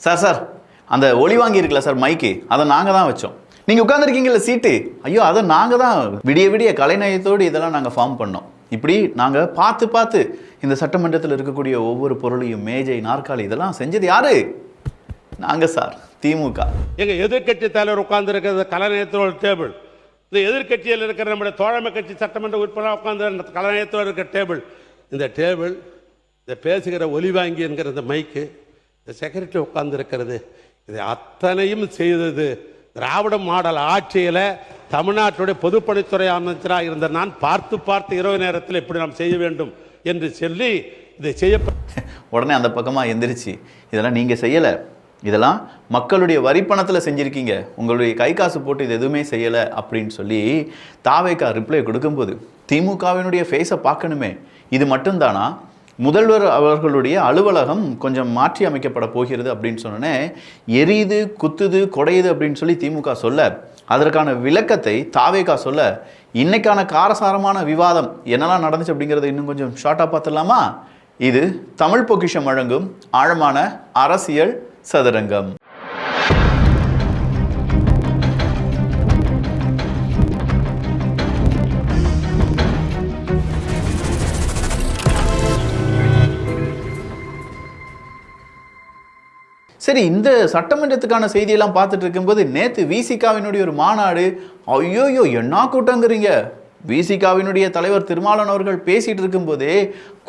Sir sir அந்த ஒளி வாங்கி இருக்குல்ல சார் மைக்கு, அதை நாங்கள் தான் வச்சோம். நீங்கள் உட்காந்துருக்கீங்கல்ல சீட்டு, ஐயோ அதை நாங்கள் தான் விடிய விடிய கலைநயத்தோடு இதெல்லாம் நாங்கள் ஃபார்ம் பண்ணோம். இப்படி நாங்கள் பார்த்து பார்த்து இந்த சட்டமன்றத்தில் இருக்கக்கூடிய ஒவ்வொரு பொருளையும், மேஜை, நாற்காலி, இதெல்லாம் செஞ்சது யாரு? நாங்கள் சார், திமுக. எங்கள் எதிர்கட்சி தலைவர் உட்கார்ந்துருக்கிறது கலைநயத்தோட டேபிள். இந்த எதிர்கட்சியில் இருக்கிற நம்முடைய தோழமை கட்சி சட்டமன்ற உறுப்பினர் உட்கார்ந்து கலைநயத்தோடு இருக்கிற டேபிள். இந்த டேபிள், இந்த பேசுகிற ஒலி வாங்கி என்கிற இந்த மைக்கு, இந்த செக்ரட்டரி உட்கார்ந்து இருக்கிறது, இதை அத்தனையும் செய்தது திராவிட மாடல் ஆட்சியில் தமிழ்நாட்டுடைய பொதுப்பணித்துறை அமைச்சராக இருந்த நான் பார்த்து பார்த்து இரவு நேரத்தில் இப்படி நாம் செய்ய வேண்டும் என்று சொல்லி இதை செய்யப்பட்ட உடனே அந்த பக்கமாக எந்திரிச்சு, இதெல்லாம் நீங்கள் செய்யலை, இதெல்லாம் மக்களுடைய வரிப்பணத்தில் செஞ்சுருக்கீங்க, உங்களுடைய கை காசு போட்டு இது எதுவுமே செய்யலை அப்படின்னு சொல்லி தாவேகா ரிப்ளை கொடுக்கும்போது திமுகவினுடைய ஃபேஸை பார்க்கணுமே. இது மட்டும்தானா? முதல்வர் அவர்களுடைய அலுவலகம் கொஞ்சம் மாற்றி அமைக்கப்பட போகிறது அப்படின்னு சொன்னோன்னே எரியுது, குத்துது, கொடையுது அப்படின்னு சொல்லி திமுக சொல்ல, அதற்கான விளக்கத்தை தாவேகா சொல்ல, இன்னைக்கான காரசாரமான விவாதம் என்னெல்லாம் நடந்துச்சு அப்படிங்கிறத இன்னும் கொஞ்சம் ஷார்ட்டாக பார்த்துடலாமா? இது தமிழ் பொக்கிஷம் வழங்கும் ஆழமான அரசியல் சதுரங்கம். சரி, இந்த சட்டமன்றத்துக்கான செய்தியெல்லாம் பார்த்துட்டு இருக்கும்போது நேற்று விசிகாவினுடைய ஒரு மாநாடு, ஐயோயோ என்ன கூட்டங்கிறீங்க. விசிகாவினுடைய தலைவர் திருமாவளவன் அவர்கள் பேசிகிட்டு இருக்கும்போதே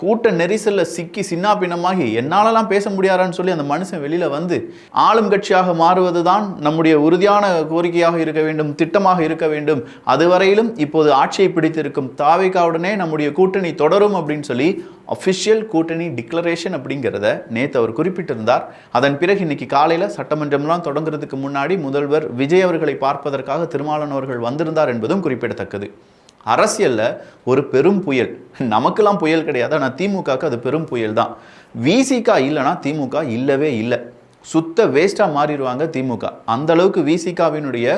கூட்ட நெரிசலில் சிக்கி சின்னா பின்னமாகி என்னாலலாம் பேச முடியாதான்னு சொல்லி அந்த மனுஷன் வெளியில் வந்து, ஆளும் கட்சியாக மாறுவது தான் நம்முடைய உறுதியான கோரிக்கையாக இருக்க வேண்டும், திட்டமாக இருக்க வேண்டும், அதுவரையிலும் இப்போது ஆட்சியை பிடித்திருக்கும் தாவேகாவுடனே நம்முடைய கூட்டணி தொடரும் அப்படின்னு சொல்லி அஃபிஷியல் கூட்டணி டிக்ளரேஷன் அப்படிங்கிறத நேற்று அவர் குறிப்பிட்டிருந்தார். அதன் பிறகு இன்னைக்கு காலையில் சட்டமன்றம்லாம் தொடங்குறதுக்கு முன்னாடி முதல்வர் விஜய் அவர்களை பார்ப்பதற்காக திருமாவளவன் அவர்கள் வந்திருந்தார் என்பதும் குறிப்பிடத்தக்கது. அரசியலில் ஒரு பெரும் புயல், நமக்கெல்லாம் புயல் கிடையாது, ஆனால் திமுகவுக்கு அது பெரும் புயல் தான். விசிகா இல்லைனா திமுக இல்லவே இல்லை, சுத்த வேஸ்ட்டாக மாறிடுவாங்க திமுக. அந்த அளவுக்கு விசிகாவினுடைய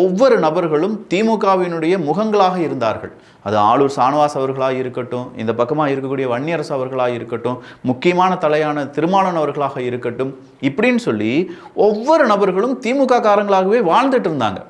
ஒவ்வொரு நபர்களும் திமுகவினுடைய முகங்களாக இருந்தார்கள். அது ஆளூர் சானவாஸ் அவர்களாக இருக்கட்டும், இந்த பக்கமாக இருக்கக்கூடிய வன்னியரசு அவர்களாக இருக்கட்டும், முக்கியமான தலையான திருமாவளவன் அவர்களாக இருக்கட்டும், இப்படின்னு சொல்லி ஒவ்வொரு நபர்களும் திமுக காரங்களாகவே வாழ்ந்துட்டு இருந்தாங்க.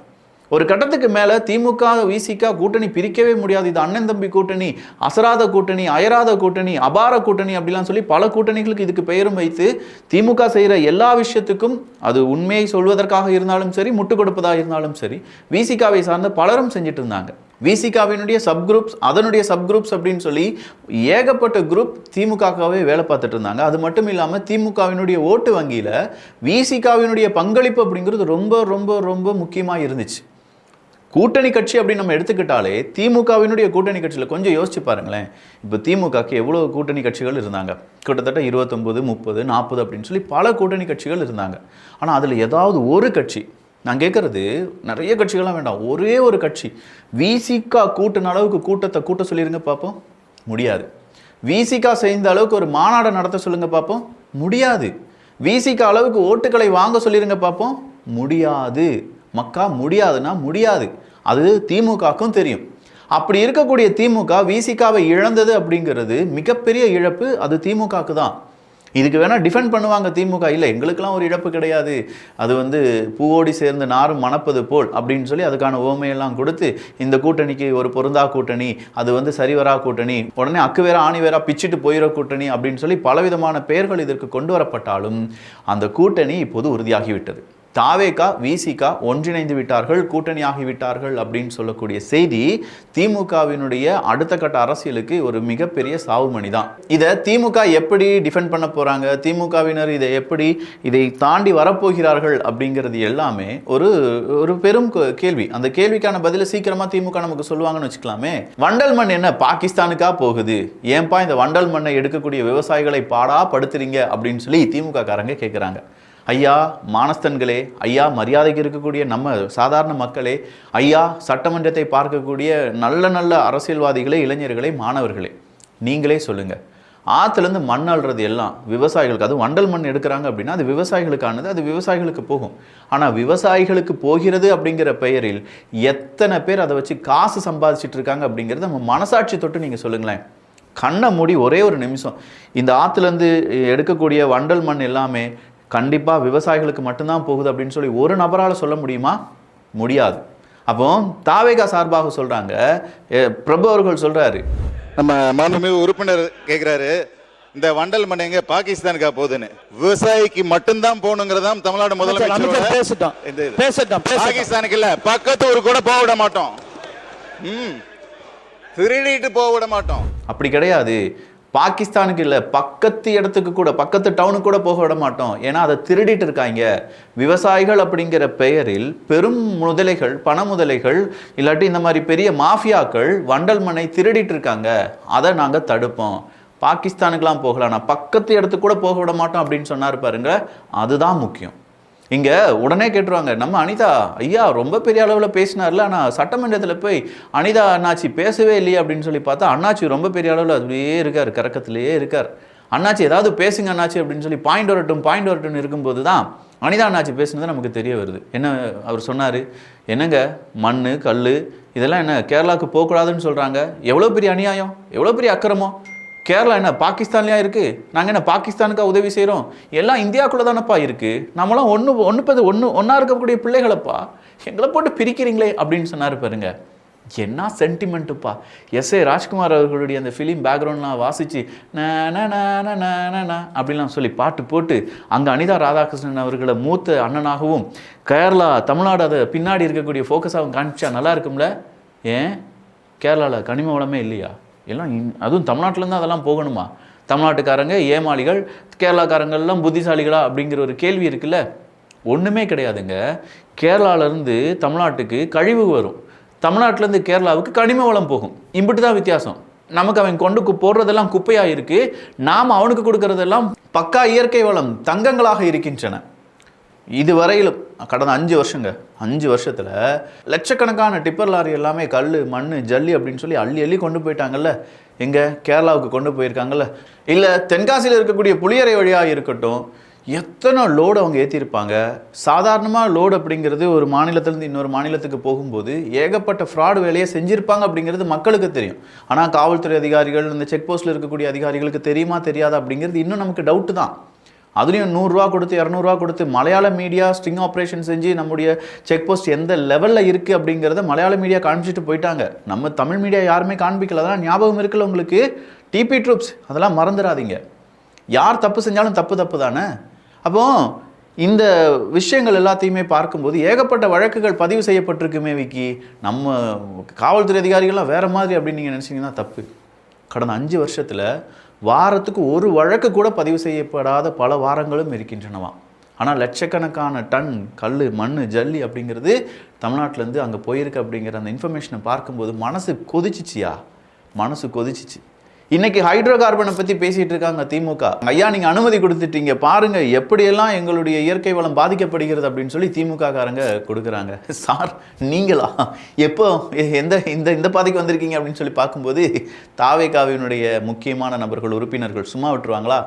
ஒரு கட்டத்துக்கு மேலே திமுக விசிகா கூட்டணி பிரிக்கவே முடியாது, இது அண்ணன் தம்பி கூட்டணி, அசராத கூட்டணி, அயராத கூட்டணி, அபார கூட்டணி அப்படிலாம் சொல்லி பல கூட்டணிகளுக்கு இதுக்கு பெயரும் வைத்து திமுக செய்கிற எல்லா விஷயத்துக்கும், அது உண்மையை சொல்வதற்காக இருந்தாலும் சரி, முட்டு கொடுப்பதாக இருந்தாலும் சரி, விசிகாவை சார்ந்த பலரும் செஞ்சுட்டு இருந்தாங்க. விசிகாவினுடைய சப்குரூப்ஸ், அதனுடைய சப்குரூப்ஸ் அப்படின்னு சொல்லி ஏகப்பட்ட குரூப் திமுகவே வேலை பார்த்துட்டு இருந்தாங்க. அது மட்டும் இல்லாமல் திமுகவினுடைய ஓட்டு வங்கியில் விசிகாவினுடைய பங்களிப்பு அப்படிங்கிறது ரொம்ப ரொம்ப ரொம்ப முக்கியமாக இருந்துச்சு. கூட்டணி கட்சி அப்படின்னு நம்ம எடுத்துக்கிட்டாலே திமுகவினுடைய கூட்டணி கட்சியில் கொஞ்சம் யோசிச்சு பாருங்களேன். இப்போ திமுகக்கு எவ்வளோ கூட்டணி கட்சிகள் இருந்தாங்க? கிட்டத்தட்ட 29, 30, 40 அப்படின்னு சொல்லி பல கூட்டணி கட்சிகள் இருந்தாங்க. ஆனால் அதில் ஏதாவது ஒரு கட்சி, நான் கேட்குறது நிறைய கட்சிகள்லாம் வேண்டாம், ஒரே ஒரு கட்சி விசிகா கூட்டின அளவுக்கு கூட்டத்தை கூட்ட சொல்லிடுங்க பார்ப்போம், முடியாது. விசிகா செய்த அளவுக்கு ஒரு மாநாடு நடத்த சொல்லுங்க பார்ப்போம், முடியாது. விசிகா அளவுக்கு ஓட்டுகளை வாங்க சொல்லிடுங்க பார்ப்போம், முடியாது. மக்கா முடியாதுன்னா முடியாது. அது திமுகவுக்கும் தெரியும். அப்படி இருக்கக்கூடிய திமுக விசிகாவை இழந்தது அப்படிங்கிறது மிகப்பெரிய இழப்பு, அது திமுகவுக்கு தான். இதுக்கு வேணால் டிஃபெண்ட் பண்ணுவாங்க திமுக, இல்லை எங்களுக்கெல்லாம் ஒரு இழப்பு கிடையாது, அது பூவோடி சேர்ந்து நாரும் மணப்பது போல் அப்படின்னு சொல்லி அதுக்கான ஓமையெல்லாம் கொடுத்து இந்த கூட்டணிக்கு ஒரு பொருந்தா கூட்டணி, அது சரிவரா கூட்டணி, உடனே அக்கு வேற ஆணி வேறா பிச்சுட்டு போயிட கூட்டணி அப்படின்னு சொல்லி பலவிதமான பெயர்கள் இதற்கு கொண்டு வரப்பட்டாலும் அந்த கூட்டணி இப்போது உறுதியாகிவிட்டது. தாவேகா விசிகா ஒன்றிணைந்து விட்டார்கள், கூட்டணி ஆகிவிட்டார்கள் அப்படின்னு சொல்லக்கூடிய செய்தி திமுகவினுடைய அடுத்த கட்ட அரசியலுக்கு ஒரு மிகப்பெரிய சாவுமணி தான். இதை திமுக எப்படி டிஃபெண்ட் பண்ண போறாங்க, திமுகவினர் இதை தாண்டி வரப்போகிறார்கள் அப்படிங்கிறது எல்லாமே ஒரு பெரும் கேள்வி. அந்த கேள்விக்கான பதில சீக்கிரமா திமுக நமக்கு சொல்லுவாங்கன்னு வச்சுக்கலாமே. வண்டல் மண் என்ன பாகிஸ்தானுக்கா போகுது, ஏன்பா இந்த வண்டல் மண்ணை எடுக்கக்கூடிய விவசாயிகளை பாடா படுத்துறீங்க அப்படின்னு சொல்லி திமுக காரங்க கேட்குறாங்க. ஐயா மானஸ்தன்களே, ஐயா மரியாதைக்கு இருக்கக்கூடிய நம்ம சாதாரண மக்களே, ஐயா சட்டமன்றத்தை பார்க்கக்கூடிய நல்ல நல்ல அரசியல்வாதிகளே, இளைஞர்களே, மாணவர்களே, நீங்களே சொல்லுங்கள். ஆற்றுலேருந்து மண் அள்ளுறது எல்லாம் விவசாயிகளுக்கு, அது வண்டல் மண் எடுக்கிறாங்க அப்படின்னா அது விவசாயிகளுக்கானது, அது விவசாயிகளுக்கு போகும். ஆனால் விவசாயிகளுக்கு போகிறது அப்படிங்கிற பெயரில் எத்தனை பேர் அதை வச்சு காசு சம்பாதிச்சிட்டு இருக்காங்க அப்படிங்கிறது நம்ம மனசாட்சி தொட்டு நீங்கள் சொல்லுங்களேன். கண்ணை மூடி ஒரே ஒரு நிமிஷம் இந்த ஆற்றுலேருந்து எடுக்கக்கூடிய வண்டல் மண் எல்லாமே கண்டிப்பாக விவசாயிகளுக்கு மட்டும்தான் போகுது அப்படின்னு சொல்லி ஒரு நபரால் சொல்ல முடியுமா? முடியாது. அப்போ தாவேகா சார்பாக சொல்கிறாங்க, பிரபு அவர்கள் சொல்கிறாரு, நம்ம மாண்புமிகு உறுப்பினர் கேட்குறாரு, இந்த வண்டல் மண் எங்க பாகிஸ்தானுக்கா போகுதுன்னு. விவசாயிக்கு மட்டும்தான் போகணுங்கிறதாம் தமிழ்நாடு முதலமைச்சர். பாகிஸ்தானுக்கு இல்ல, பக்கத்து ஊருக்கு கூட போக விட மாட்டோம், திருடிட்டு போக விட மாட்டோம். அப்படி கிடையாது. பாகிஸ்தானுக்கு இல்லை, பக்கத்து இடத்துக்கு கூட, பக்கத்து டவுனுக்கு கூட போக விட மாட்டோம். ஏன்னா அதை திருடிட்டு இருக்காங்க. விவசாயிகள் அப்படிங்கிற பெயரில் பெரும் முதலைகள், பண முதலைகள், இல்லாட்டி இந்த மாதிரி பெரிய மாஃபியாக்கள் வண்டல் மண்ணை திருடிட்டு இருக்காங்க. அதை நாங்கள் தடுப்போம். பாகிஸ்தானுக்கெல்லாம் போகலாம், நான் பக்கத்து இடத்துக்கு கூட போக விட மாட்டோம் அப்படின்னு சொன்னார் பாருங்க. அதுதான் முக்கியம். இங்கே உடனே கேட்டுருவாங்க, நம்ம அனிதா ஐயா ரொம்ப பெரிய அளவில் பேசினார்ல, ஆனால் சட்டமன்றத்தில் போய் அனிதா அண்ணாச்சி பேசவே இல்லையே அப்படின்னு சொல்லி பார்த்தா அண்ணாச்சி ரொம்ப பெரிய அளவில் அப்படியே இருக்கார், கறக்கத்திலேயே இருக்கார். அண்ணாச்சி ஏதாவது பேசுங்க அண்ணாச்சி அப்படின்னு சொல்லி பாயிண்ட் வரட்டும் இருக்கும்போது தான் அனிதா அண்ணாச்சி பேசுனது நமக்கு தெரிய வருது. என்ன அவர் சொன்னார், என்னங்க மண் கல் இதெல்லாம் என்ன கேரளாவுக்கு போகக்கூடாதுன்னு சொல்கிறாங்க, எவ்வளோ பெரிய அநியாயம், எவ்வளோ பெரிய அக்கிரமம். கேரளா என்ன பாகிஸ்தான்லையா இருக்குது? நாங்கள் என்ன பாகிஸ்தானுக்கா உதவி செய்கிறோம்? எல்லாம் இந்தியாவுக்குள்ளே தானப்பா இருக்குது. நம்மளாம் ஒன்றா இருக்கக்கூடிய பிள்ளைகளப்பா, எங்களை போட்டு பிரிக்கிறீங்களே அப்படின்னு சொன்னார் பாருங்க. என்ன சென்டிமெண்ட்டுப்பா. எஸ்.ஏ. ராஜ்குமார் அவர்களுடைய அந்த ஃபிலிம் பேக்ரவுண்ட்லாம் வாசித்து அப்படின்லாம் சொல்லி பாட்டு போட்டு அங்கே அனிதா ராதாகிருஷ்ணன் அவர்களை மூத்த அண்ணனாகவும் கேரளா தமிழ்நாடு அதை பின்னாடி இருக்கக்கூடிய ஃபோக்கஸாகவும் காமிச்சா நல்லா இருக்கும்ல? ஏன் கேரளாவில் கனிம வளமே இல்லையா? எல்லாம் அதுவும் தமிழ்நாட்டிலேருந்து அதெல்லாம் போகணுமா? தமிழ்நாட்டுக்காரங்க ஏமாளிகள், கேரளாக்காரங்கள்லாம் புத்திசாலிகளா அப்படிங்கிற ஒரு கேள்வி இருக்குல்ல. ஒன்றுமே கிடையாதுங்க. கேரளாவிலேருந்து தமிழ்நாட்டுக்கு கழிவு வரும், தமிழ்நாட்டிலேருந்து கேரளாவுக்கு கனிம வளம் போகும். இம்பிட்டு தான் வித்தியாசம். நமக்கு அவன் கொண்டு போடுறதெல்லாம் குப்பையாக இருக்குது, நாம் அவனுக்கு கொடுக்கறதெல்லாம் பக்கா இயற்கை வளம் தங்கங்களாக இருக்கின்றன. இதுவரையிலும் கடந்த 5 வருஷத்தில் லட்சக்கணக்கான டிப்பர் லாரி எல்லாமே கல் மண் ஜல்லி அப்படின்னு சொல்லி அள்ளி கொண்டு போயிட்டாங்கல்ல. எங்கே கேரளாவுக்கு கொண்டு போயிருக்காங்கல்ல. இல்லை தென்காசியில் இருக்கக்கூடிய புளியரை வழியாக இருக்கட்டும், எத்தனை லோடு அவங்க ஏற்றிருப்பாங்க. சாதாரணமாக லோடு அப்படிங்கிறது ஒரு மாநிலத்திலேருந்து இன்னொரு மாநிலத்துக்கு போகும்போது ஏகப்பட்ட ஃப்ராடு வேலையை செஞ்சுருப்பாங்க அப்படிங்கிறது மக்களுக்கு தெரியும். ஆனால் காவல்துறை அதிகாரிகள், இந்த செக் போஸ்ட்டில் இருக்கக்கூடிய அதிகாரிகளுக்கு தெரியுமா தெரியாதா அப்படிங்கிறது இன்னும் நமக்கு டவுட்டு தான். அதுலேயும் 100 ரூபா கொடுத்து 200 ரூபா கொடுத்து மலையாள மீடியா ஸ்ட்ரிங் ஆப்ரேஷன் செஞ்சு நம்முடைய செக் போஸ்ட் எந்த லெவலில் இருக்குது அப்படிங்கிறத மலையாள மீடியா காமிச்சிட்டு போயிட்டாங்க. நம்ம தமிழ் மீடியா யாருமே காண்பிக்கல. அதெல்லாம் ஞாபகம் இருக்குல்ல உங்களுக்கு? டிபி ட்ரூப்ஸ், அதெல்லாம் மறந்துடாதீங்க. யார் தப்பு செஞ்சாலும் தப்பு தானே. அப்போ இந்த விஷயங்கள் எல்லாத்தையுமே பார்க்கும்போது ஏகப்பட்ட வழக்குகள் பதிவு செய்யப்பட்டிருக்குமே விக்கி. நம்ம காவல்துறை அதிகாரிகள்லாம் வேறு மாதிரி அப்படின்னு நீங்கள் நினச்சிங்கன்னா தப்பு. கடந்த 5 வருஷத்தில் வாரத்துக்கு ஒரு வழக்கு கூட பதிவு செய்யப்படாத பல வாரங்களும் இருக்கின்றனவா. ஆனால் லட்சக்கணக்கான டன் கல் மண் ஜல்லி அப்படிங்கிறது தமிழ்நாட்டிலேருந்து அங்கே போயிருக்கு அப்படிங்கிற அந்த இன்ஃபர்மேஷனை பார்க்கும்போது மனசு கொதிச்சிச்சு. இன்னைக்கு ஹைட்ரோ கார்பனை பற்றி பேசிகிட்டு இருக்காங்க திமுக. ஐயா நீங்கள் அனுமதி கொடுத்துட்டீங்க, பாருங்கள் எப்படியெல்லாம் எங்களுடைய இயற்கை வளம் பாதிக்கப்படுகிறது அப்படின்னு சொல்லி திமுக காரங்க கொடுக்குறாங்க. சார் நீங்களா எப்போ இந்த பாதிக்கு வந்திருக்கீங்க அப்படின்னு சொல்லி பார்க்கும்போது தாவேகாவினுடைய முக்கியமான நபர்கள், உறுப்பினர்கள் சும்மா விட்டுருவாங்களா?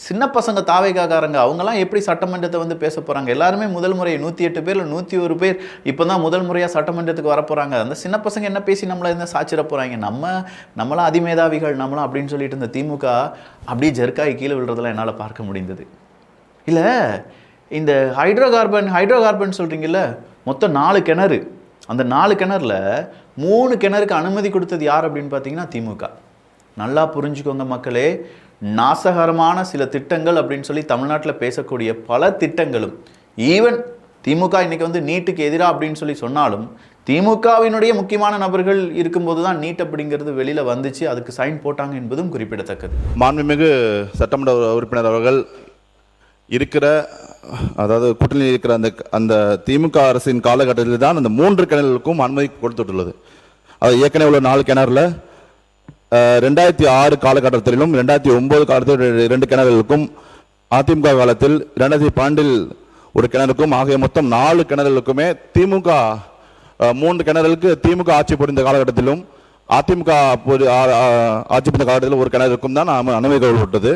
சின்ன பசங்க தாவேகாக்காரங்க அவங்கெல்லாம் எப்படி சட்டமன்றத்தை வந்து பேச போகிறாங்க? எல்லாருமே முதல் முறை 108 பேரில் 101 பேர் இப்போ தான் முதல் முறையாக சட்டமன்றத்துக்கு வரப்போகிறாங்க. அந்த சின்ன பசங்க என்ன பேசி நம்மளை என்ன சாச்சிட போகிறாங்க? நம்மளாம் அதிமேதாவிகள் நம்மளாம் அப்படின்னு சொல்லிட்டு இந்த திமுக அப்படியே ஜெர்க்காய் கீழே விழுறதெல்லாம் என்னால் பார்க்க முடிந்தது. இல்லை இந்த ஹைட்ரோ கார்பன் சொல்கிறீங்கல்ல, மொத்தம் 4 கிணறு. அந்த 4 கிணறுல 3 கிணறுக்கு அனுமதி கொடுத்தது யார் அப்படின்னு பார்த்தீங்கன்னா திமுக. நல்லா புரிஞ்சுக்கோங்க மக்களே. நாசகரமான சில திட்டங்கள் அப்படின்னு சொல்லி தமிழ்நாட்டில் பேசக்கூடிய பல திட்டங்களும், ஈவன் திமுக இன்னைக்கு வந்து நீட்டுக்கு எதிராக அப்படின்னு சொல்லி சொன்னாலும் திமுகவினுடைய முக்கியமான நபர்கள் இருக்கும்போது தான் நீட் அப்படிங்கிறது வெளியில் வந்துச்சு, அதுக்கு சைன் போட்டாங்க என்பதும் குறிப்பிடத்தக்கது. மாண்புமிகு சட்டமன்ற உறுப்பினர் அவர்கள் அதாவது கூட்டணியில் இருக்கிற அந்த திமுக அரசின் காலகட்டத்தில் தான் அந்த 3 கிணறுகளுக்கும் அனுமதி கொடுத்துட்டுள்ளது. அது ஏற்கனவே உள்ள 4 கிணறுல 2006 காலகட்டத்திலும் 2009 காலத்தில் 2 கிணறுகளுக்கும், அதிமுக காலத்தில் 2012 ஒரு கிணறுக்கும் ஆகிய மொத்தம் 4 கிணறுகளுக்குமே திமுக 3 கிணறுகளுக்கு திமுக ஆட்சி புரிந்த காலகட்டத்திலும் அதிமுக ஆட்சி புரிந்த காலகட்டத்தில் ஒரு கிணறுக்கும் தான் அனுமதி கொடுக்கப்பட்டது.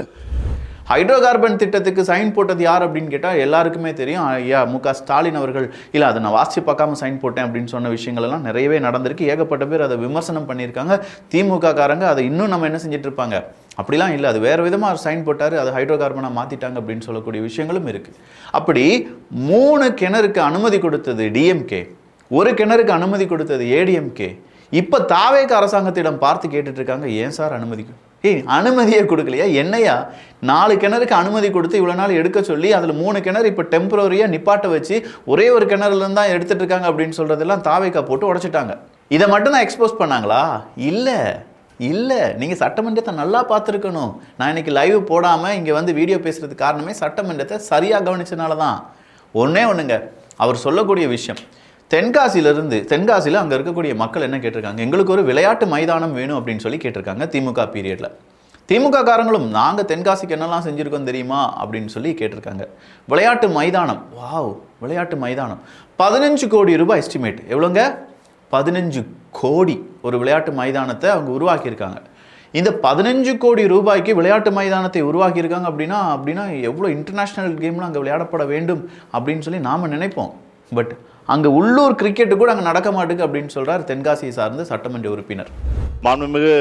ஹைட்ரோ கார்பன் திட்டத்துக்கு சைன் போட்டது யார் அப்படின்னு கேட்டால் எல்லாருக்குமே தெரியும், ஐயா மு.க. ஸ்டாலின் அவர்கள். இல்லை அதை நான் வாசித்து பார்க்காம சைன் போட்டேன் அப்படின்னு சொன்ன விஷயங்கள் எல்லாம் நிறையவே நடந்திருக்கு. ஏகப்பட்ட பேர் அதை விமர்சனம் பண்ணியிருக்காங்க. திமுக காரங்க அதை இன்னும் நம்ம என்ன செஞ்சுட்டு இருப்பாங்க, அப்படிலாம் இல்லை, அது வேறு விதமாக சைன் போட்டார், அது ஹைட்ரோ கார்பனாக மாற்றிட்டாங்க அப்படின்னு சொல்லக்கூடிய விஷயங்களும் இருக்குது. அப்படி 3 கிணறுக்கு அனுமதி கொடுத்தது டிஎம்கே, 1 கிணறுக்கு அனுமதி கொடுத்தது ஏடிஎம்கே. இப்போ தாவேக அரசாங்கத்திடம் பார்த்து கேட்டுட்டு இருக்காங்க, ஏன் சார் அனுமதிக்கும்? அனுமதியே கொடுக்கலையா என்னையா? 4 கிணறுக்கு அனுமதி கொடுத்து இவ்வளோ நாள் எடுக்க சொல்லி அதில் 3 கிணறு இப்போ டெம்பரரியாக நிப்பாட்ட வச்சு ஒரே ஒரு கிணறுலேருந்து தான் எடுத்துட்டு இருக்காங்க அப்படின்னு சொல்கிறதெல்லாம் தாவேகா போட்டு உடச்சிட்டாங்க. இதை மட்டும் தான் எக்ஸ்போஸ் பண்ணாங்களா? இல்லை, நீங்கள் சட்டமன்றத்தை நல்லா பார்த்துருக்கணும். நான் இன்னைக்கு லைவ் போடாமல் இங்கே வந்து வீடியோ பேசுகிறதுக்கு காரணமே சட்டமன்றத்தை சரியாக கவனிச்சனால தான். ஒன்றுங்க, அவர் சொல்லக்கூடிய விஷயம், தென்காசியில் அங்கே இருக்கக்கூடிய மக்கள் என்ன கேட்டிருக்காங்க, எங்களுக்கு ஒரு விளையாட்டு மைதானம் வேணும் அப்படின்னு சொல்லி கேட்டிருக்காங்க திமுக பீரியடில். திமுக காரங்களும் நாங்கள் தென்காசிக்கு என்னெல்லாம் செஞ்சுருக்கோம் தெரியுமா அப்படின்னு சொல்லி கேட்டிருக்காங்க. விளையாட்டு மைதானம், வாவ், விளையாட்டு மைதானம் 15 கோடி ரூபாய் எஸ்டிமேட். எவ்வளோங்க? 15 கோடி ஒரு விளையாட்டு மைதானத்தை அவங்க உருவாக்கியிருக்காங்க. இந்த 15 கோடி ரூபாய்க்கு விளையாட்டு மைதானத்தை உருவாக்கியிருக்காங்க அப்படின்னா எவ்வளோ இன்டர்நேஷ்னல் கேம்லாம் அங்கே விளையாடப்பட வேண்டும் அப்படின்னு சொல்லி நாம் நினைப்போம். பட் அங்கே உள்ளூர் கிரிக்கெட்டு கூட அங்கே நடக்க மாட்டேங்குது அப்படின்னு சொல்கிறார் தென்காசியை சார்ந்த சட்டமன்ற உறுப்பினர். மாண்புமிகு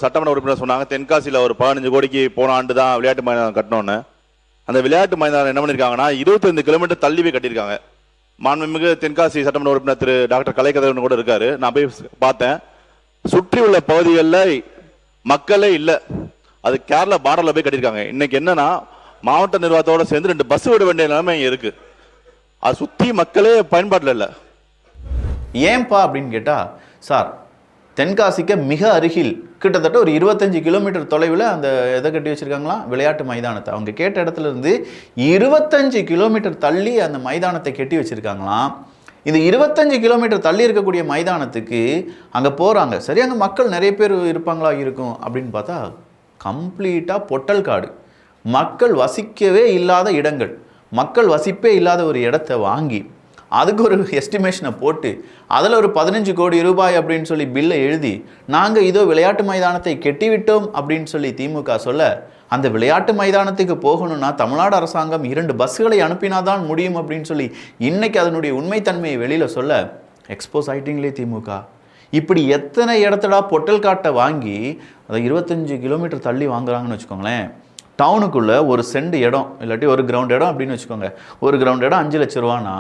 சட்டமன்ற உறுப்பினர் சொன்னாங்க, தென்காசியில் ஒரு 15 கோடிக்கு போன ஆண்டு தான் விளையாட்டு மைதானம் கட்டணும்னு. அந்த விளையாட்டு மைதானம் என்ன பண்ணியிருக்காங்கன்னா 25 கிலோமீட்டர் தள்ளி போய் கட்டியிருக்காங்க. மாண்புமிகு தென்காசி சட்டமன்ற உறுப்பினர் திரு டாக்டர் கலைக்கதிரவன் கூட இருக்காரு, நான் போய் பார்த்தேன். சுற்றி உள்ள பகுதிகளில் மக்களே இல்லை, அது கேரளா பார்டரில் போய் கட்டியிருக்காங்க. இன்னைக்கு என்னன்னா மாவட்ட நிர்வாகத்தோட சேர்ந்து 2 பஸ் விட வேண்டிய நிலைமை இருக்கு. அது சுற்றி மக்களே பயன்பாட்டில் இல்லை. ஏன்பா அப்படின்னு கேட்டால், சார் தென்காசிக்கு மிக அருகில் கிட்டத்தட்ட ஒரு 25 கிலோமீட்டர் தொலைவில் அந்த எதை கட்டி வச்சுருக்காங்களாம், விளையாட்டு மைதானத்தை. அவங்க கேட்ட இடத்துல இருந்து 25 கிலோமீட்டர் தள்ளி அந்த மைதானத்தை கட்டி வச்சுருக்காங்களாம். இந்த 25 கிலோமீட்டர் தள்ளி இருக்கக்கூடிய மைதானத்துக்கு அங்கே போகிறாங்க. சரி, அங்கே மக்கள் நிறைய பேர் இருப்பாங்களா இருக்கும் அப்படின்னு பார்த்தா கம்ப்ளீட்டாக பொட்டல் காடு, மக்கள் வசிக்கவே இல்லாத இடங்கள், மக்கள் வசிப்பே இல்லாத ஒரு இடத்த வாங்கி அதுக்கு ஒரு எஸ்டிமேஷனை போட்டு அதில் ஒரு 15 கோடி ரூபாய் அப்படின்னு சொல்லி பில்லை எழுதி நாங்கள் இதோ விளையாட்டு மைதானத்தை கெட்டிவிட்டோம் அப்படின்னு சொல்லி திமுக சொல்ல, அந்த விளையாட்டு மைதானத்துக்கு போகணும்னா தமிழ்நாடு அரசாங்கம் 2 பஸ்ஸுகளை அனுப்பினாதான் முடியும் அப்படின்னு சொல்லி இன்னைக்கு அதனுடைய உண்மைத்தன்மையை வெளியில் சொல்ல எக்ஸ்போஸ் ஆயிட்டீங்களே திமுக. இப்படி எத்தனை இடத்தடா பொட்டல் காட்டை வாங்கி அதை 25 கிலோமீட்டர் தள்ளி வாங்குறாங்கன்னு வச்சுக்கோங்களேன். டவுனுக்குள்ளே ஒரு சென்ட் இடம் இல்லாட்டி ஒரு கிரவுண்ட் இடம் அப்படின்னு வச்சுக்கோங்க, ஒரு கிரவுண்ட் இடம் 5 லட்ச ரூபானா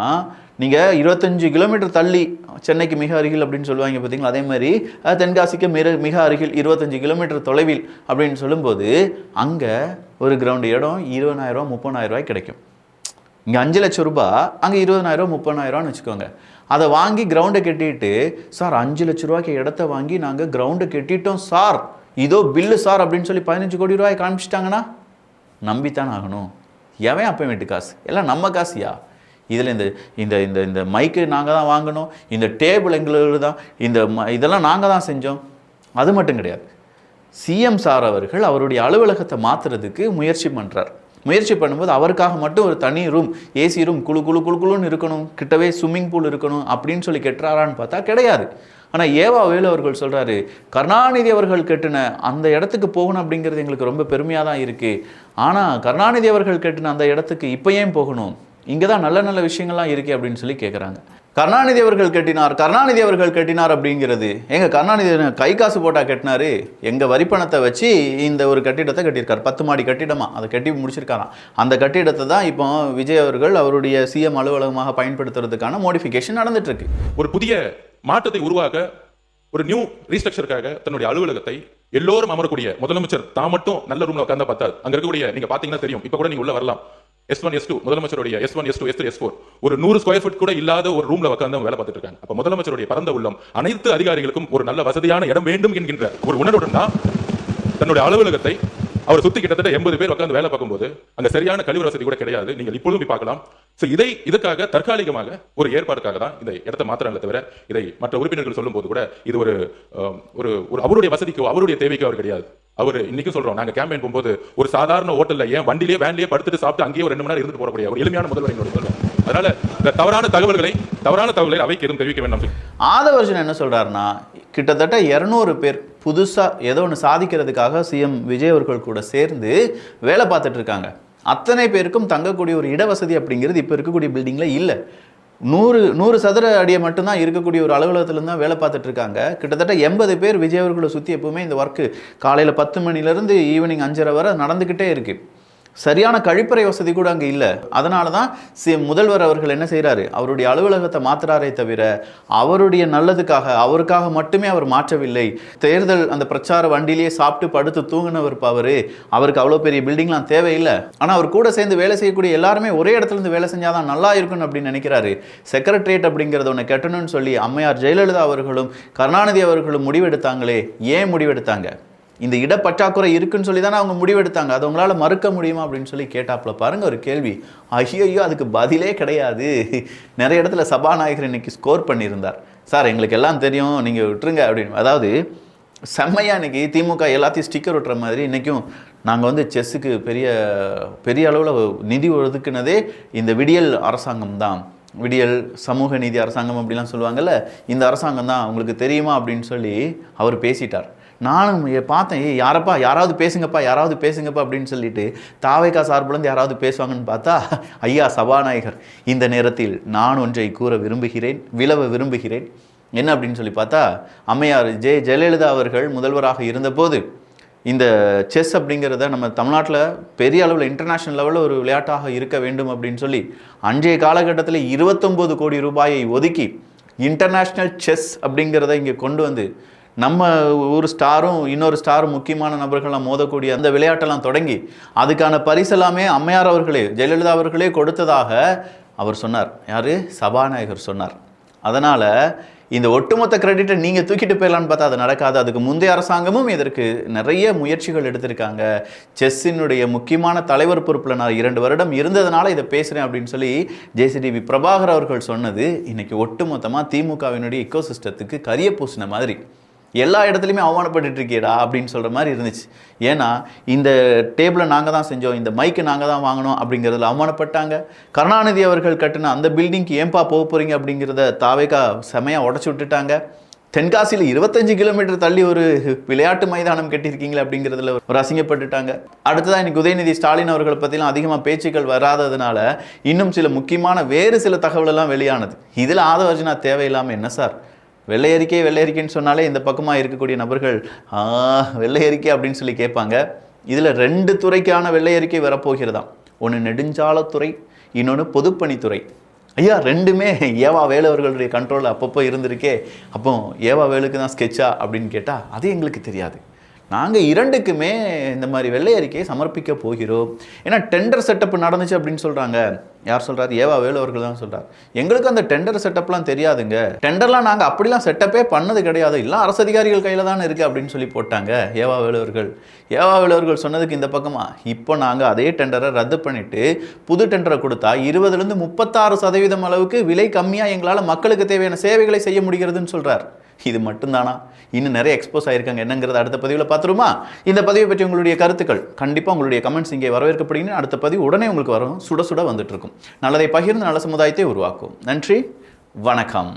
நீங்கள் 25 கிலோமீட்டர் தள்ளி சென்னைக்கு மிக அருகில் அப்படின்னு சொல்லுவாங்க பார்த்தீங்களா, அதே மாதிரி தென்காசிக்கு மிக அருகில் 25 கிலோமீட்டர் தொலைவில் அப்படின்னு சொல்லும்போது அங்கே ஒரு கிரவுண்டு இடம் 20,000 30,000 ரூபாய் கிடைக்கும். இங்கே 5 லட்சம் ரூபாய், அங்கே 20,000 30,000 வச்சுக்கோங்க. அதை வாங்கி கிரவுண்டை கட்டிட்டு, சார் 5 லட்ச ரூபாய்க்கு இடத்த வாங்கி நாங்கள் கிரவுண்டை கட்டிட்டோம் சார், இதோ பில்லு சார் அப்படின்னு சொல்லி 15 கோடி ரூபாய் காமிச்சிட்டாங்கன்னா நம்பித்தான் ஆகணும். எவன் அப்போ வீட்டு காசு? எல்லாம் நம்ம காசியா? இதில் இந்த இந்த இந்த இந்த மைக்கு நாங்கள் தான் வாங்கணும், இந்த டேபிள் எங்களோட தான், இதெல்லாம் நாங்கள் தான் செஞ்சோம். அது மட்டும் கிடையாது, சிஎம் சார் அவர்கள் அவருடைய அலுவலகத்தை மாற்றுறதுக்கு முயற்சி பண்ணுறார். முயற்சி பண்ணும்போது அவருக்காக மட்டும் ஒரு தனி ரூம், ஏசி ரூம், குழுன்னு இருக்கணும், கிட்டவே ஸ்விம்மிங் பூல் இருக்கணும் அப்படின்னு சொல்லி கெட்டுறாரான்னு பார்த்தா கிடையாது. ஆனால் ஏவா வேலு அவர்கள் சொல்கிறாரு, கருணாநிதி அவர்கள் கட்டின அந்த இடத்துக்கு போகணும் அப்படிங்கிறது எங்களுக்கு ரொம்ப பெருமையாக தான் இருக்குது. ஆனால் கருணாநிதி அவர்கள் கட்டின அந்த இடத்துக்கு இப்போ ஏன் போகணும்? இங்கே தான் நல்ல நல்ல விஷயங்கள்லாம் இருக்குது அப்படின்னு சொல்லி கேட்குறாங்க. கருணாநிதி அவர்கள் கட்டினார் அப்படிங்கிறது, எங்கள் கருணாநிதி கை காசு போட்டால் கட்டினாரு, எங்கள் வரிப்பணத்தை வச்சு இந்த ஒரு கட்டிடத்தை கட்டியிருக்காரு, 10 மாடி கட்டிடமா, அதை கட்டி முடிச்சிருக்காராம். அந்த கட்டிடத்தை தான் இப்போ விஜய் அவர்கள் அவருடைய சிஎம் அலுவலகமாக பயன்படுத்துறதுக்கான மோடிஃபிகேஷன் நடந்துட்டு இருக்கு. ஒரு புதிய மாற்றத்தை உருவாக்க, ஒரு நியூ ரீஸ்ட்ரக்சருக்காக தன்னுடைய அலுவலகத்தை எல்லோரும் அமரக்கூடிய முதலமைச்சர் தான் மட்டும் நல்ல ரூம்ல உட்கார்ந்தா பார்த்தாது. அங்க இருக்கக்கூடிய நீங்க பாத்தீங்கன்னா தெரியும், இப்ப கூட நீங்க உள்ள வரலாம், S1 S2 முதலமைச்சருடைய S1 S2 S3 S4 ஒரு 100 ஸ்கொயர் ஃபீட் கூட இல்லாத ஒரு ரூம்ல உட்கார்ந்து வேலை பார்த்துட்டு இருக்காங்க. அப்ப முதலமைச்சருடைய பரந்த உள்ளம் அனைத்து அதிகாரிகளுக்கும் ஒரு நல்ல வசதியான இடம் வேண்டும் என்கின்ற ஒரு உணர்வுடன் தான் தன்னுடைய அலுவலகத்தை அவர் சுத்தி கிட்டத்தட்ட 80 பேர் உட்கார்ந்து வேலை பார்க்கும்போது அங்க சரியான கழிவு வசதி கூட கிடையாது. நீங்கள் இப்பொழுதும் போய் பார்க்கலாம். இதற்காக தற்காலிகமாக ஒரு ஏற்பாடுக்காக தான் இந்த இடத்தை மாத்திரம் தவிர இதை மற்ற உறுப்பினர்கள் சொல்லும் போது கூட இது ஒரு அவருடைய வசதிக்கோ அவருடைய தேவைக்கோ அவர் கிடையாது. அவர் இன்னைக்கும் சொல்றோம், நாங்க கேம்பெயின் போகும்போது ஒரு சாதாரண ஹோட்டல்ல ஏன் வண்டிலேயே வேன்லயே படுத்துட்டு சாப்பிட்டு அங்கேயே ஒரு 2 மணி நேரம் இருந்துட்டு போறக்கூடிய ஒரு எளிமையான முதல்வர் எங்களோட முதல்வர். அதனால இந்த தவறான தகவல்களை அவைக்கு எதுவும் தெரிவிக்க வேண்டாம். ஆதவர்ஜன் என்ன சொல்றாருன்னா, கிட்டத்தட்ட 200 பேர் புதுசா ஏதோ ஒன்று சாதிக்கிறதுக்காக சிஎம் விஜய் அவர்கள் கூட சேர்ந்து வேலை பார்த்துட்டு இருக்காங்க. அத்தனை பேருக்கும் தங்கக்கூடிய ஒரு இடவசதி அப்படிங்கிறது இப்போ இருக்கக்கூடிய பில்டிங்கில் இல்லை. 100 சதுர அடியை மட்டும்தான் இருக்கக்கூடிய ஒரு அலுவலகத்துல தான் வேலை பார்த்துட்டு இருக்காங்க. கிட்டத்தட்ட 80 பேர் விஜய் அவர்களை சுற்றி எப்பவுமே இந்த ஒர்க்கு காலையில் 10 மணிலேருந்து ஈவினிங் 5:30 வரை நடந்துக்கிட்டே இருக்கு. சரியான கழிப்பறை வசதி கூட அங்கே இல்லை. அதனால தான் முதல்வர் அவர்கள் என்ன செய்கிறாரு, அவருடைய அலுவலகத்தை மாற்றுறாரே தவிர அவருடைய நல்லதுக்காக அவருக்காக மட்டுமே அவர் மாற்றவில்லை. தேர்தல் அந்த பிரச்சார வண்டியிலேயே சாப்பிட்டு படுத்து தூங்கினவர் அவருக்கு அவ்வளோ பெரிய பில்டிங்லாம் தேவையில்லை. ஆனால் அவர் கூட சேர்ந்து வேலை செய்யக்கூடிய எல்லாருமே ஒரே இடத்துல இருந்து வேலை செஞ்சாதான் நல்லா இருக்குன்னு அப்படின்னு நினைக்கிறாரு. செக்ரட்டரியேட் அப்படிங்கிறத ஒன்று கட்டணும்னு சொல்லி அம்மையார் ஜெயலலிதா அவர்களும் கருணாநிதி அவர்களும் முடிவெடுத்தாங்களே. ஏன் முடிவெடுத்தாங்க? இந்த இடப்பற்றாக்குறை இருக்குன்னு சொல்லி தானே அவங்க முடிவெடுத்தாங்க. அது உங்களால் மறுக்க முடியுமா அப்படின்னு சொல்லி கேட்டாப்புல பாருங்க ஒரு கேள்வி. ஐயோ அதுக்கு பதிலே கிடையாது. நிறைய இடத்துல சபாநாயகர் இன்னைக்கு ஸ்கோர் பண்ணியிருந்தார். சார் எங்களுக்கு எல்லாம் தெரியும், நீங்கள் விட்டுருங்க அப்படின்னு. அதாவது செம்மையா இன்னைக்கு திமுக எல்லாத்தையும் ஸ்டிக்கர் ஒட்டுற மாதிரி இன்றைக்கும் நாங்கள் செஸ்ஸுக்கு பெரிய அளவில் நிதி ஒதுக்குனதே இந்த விடியல் அரசாங்கம் தான், விடியல் சமூக நீதி அரசாங்கம் அப்படிலாம் சொல்லுவாங்கல்ல, இந்த அரசாங்கம் தான் உங்களுக்கு தெரியுமா அப்படின்னு சொல்லி அவர் பேசிட்டார். நானும் பார்த்தேன், யாராவது பேசுங்கப்பா அப்படின்னு சொல்லிட்டு தாவேகா சார்புலேருந்து யாராவது பேசுவாங்கன்னு பார்த்தா ஐயா சபாநாயகர் இந்த நேரத்தில் நான் ஒன்றை கூற விரும்புகிறேன். என்ன அப்படின்னு சொல்லி பார்த்தா, அம்மையார் ஜெயலலிதா அவர்கள் முதல்வராக இருந்தபோது இந்த செஸ் அப்படிங்கிறத நம்ம தமிழ்நாட்டில் பெரிய அளவில் இன்டர்நேஷ்னல் லெவலில் ஒரு விளையாட்டாக இருக்க வேண்டும் அப்படின்னு சொல்லி அன்றைய காலகட்டத்தில் 29 கோடி ரூபாயை ஒதுக்கி இன்டர்நேஷ்னல் செஸ் அப்படிங்கிறத இங்கே கொண்டு வந்து நம்ம ஒரு ஸ்டாரும் இன்னொரு ஸ்டாரும் முக்கியமான நபர்கள்லாம் மோதக்கூடிய அந்த விளையாட்டெல்லாம் தொடங்கி அதுக்கான பரிசெல்லாமே அம்மையார் அவர்களே ஜெயலலிதா அவர்களே கொடுத்ததாக அவர் சொன்னார். யார்? சபாநாயகர் சொன்னார். அதனால் இந்த ஒட்டுமொத்த கிரெடிட்டை நீங்கள் தூக்கிட்டு போயிடலான்னு பார்த்தா அது நடக்காது. அதுக்கு முந்தைய அரசாங்கமும் இதற்கு நிறைய முயற்சிகள் எடுத்திருக்காங்க. செஸ்ஸினுடைய முக்கியமான தலைவர் பொறுப்பில் நான் 2 வருடம் இருந்ததுனால இதை பேசுகிறேன் அப்படின்னு சொல்லி ஜேசிடிவி பிரபாகர் அவர்கள் சொன்னது இன்னைக்கு ஒட்டுமொத்தமாக திமுகவினுடைய இக்கோசிஸ்டத்துக்கு கரிய பூசின மாதிரி. எல்லா இடத்துலையுமே அவமானப்பட்டு இருக்கேடா அப்படின்னு சொல்கிற மாதிரி இருந்துச்சு. ஏன்னா இந்த டேபிளை நாங்கள் தான் செஞ்சோம், இந்த மைக்கு நாங்கள் தான் வாங்கினோம் அப்படிங்கிறதுல அவமானப்பட்டாங்க. கருணாநிதி அவர்கள் கட்டின அந்த பில்டிங்க்கு ஏன்பா போக போகிறீங்க அப்படிங்கிறத தாவேகா செமையாக உடச்சி விட்டுட்டாங்க. தென்காசியில் 25 கிலோமீட்டர் தள்ளி ஒரு விளையாட்டு மைதானம் கட்டியிருக்கீங்களே அப்படிங்கிறதுல ஒரு அசிங்கப்பட்டுட்டாங்க. அடுத்ததான் இன்னைக்கு உதயநிதி ஸ்டாலின் அவர்களை பற்றிலாம் அதிகமாக பேச்சுக்கள் வராததுனால இன்னும் சில முக்கியமான வேறு சில தகவலெல்லாம் வெளியானது. இதில் ஆதவர்ஜனா தேவையில்லாமல் என்ன சார், வெள்ளை அறிக்கைன்னு சொன்னாலே இந்த பக்கமாக இருக்கக்கூடிய நபர்கள் வெள்ளை அறிக்கை அப்படின்னு சொல்லி கேட்பாங்க. இதில் 2 துறைக்கான வெள்ளை அறிக்கை வரப்போகிறதாம். ஒன்று நெடுஞ்சாலைத்துறை, இன்னொன்று பொதுப்பணித்துறை. ஐயா 2மே ஏவா வேலு அவர்களுடைய கண்ட்ரோலில் அப்பப்போ இருந்திருக்கே. அப்போ ஏவா வேலுக்கு தான் ஸ்கெட்சா அப்படின்னு கேட்டால் அது எங்களுக்கு தெரியாது. நாங்கள் 2க்குமே இந்த மாதிரி வெள்ளை அறிக்கையை சமர்ப்பிக்க போகிறோம். ஏன்னா டெண்டர் செட்டப் நடந்துச்சு அப்படின்னு சொல்கிறாங்க. யார் சொல்கிறார்? ஏவா வேலு அவர்கள் தான் சொல்கிறார். எங்களுக்கு அந்த டெண்டர் செட்டப்லாம் தெரியாதுங்க, டெண்டர்லாம் நாங்கள் அப்படிலாம் செட்டப்பே பண்ணது கிடையாது, இல்லை அரசு அதிகாரிகள் கையில் தானே இருக்குது அப்படின்னு சொல்லி போட்டாங்க ஏவா வேலு அவர்கள் சொன்னதுக்கு இந்த பக்கமாக இப்போ நாங்கள் அதே டெண்டரை ரத்து பண்ணிவிட்டு புது டெண்டரை கொடுத்தா 20லேருந்து 36% அளவுக்கு விலை கம்மியாக எங்களால் மக்களுக்கு தேவையான சேவைகளை செய்ய முடிகிறதுன்னு சொல்கிறார். இது மட்டும்தானா? இன்னும் நிறைய எக்ஸ்போஸ் ஆயிருக்காங்க. என்னங்கிறது அடுத்த பதிவில் பார்த்துருமா? இந்த பதிவை பற்றி உங்களுடைய கருத்துக்கள் கண்டிப்பாக உங்களுடைய கமெண்ட்ஸ் இங்கே வரவேற்கப்படுகின்றன. அடுத்த பதிவு உடனே உங்களுக்கு வரும், சுட சுட வந்துட்டு இருக்கும். நல்லதை பகிர்ந்து நல்ல சமுதாயத்தை உருவாக்கும். நன்றி, வணக்கம்.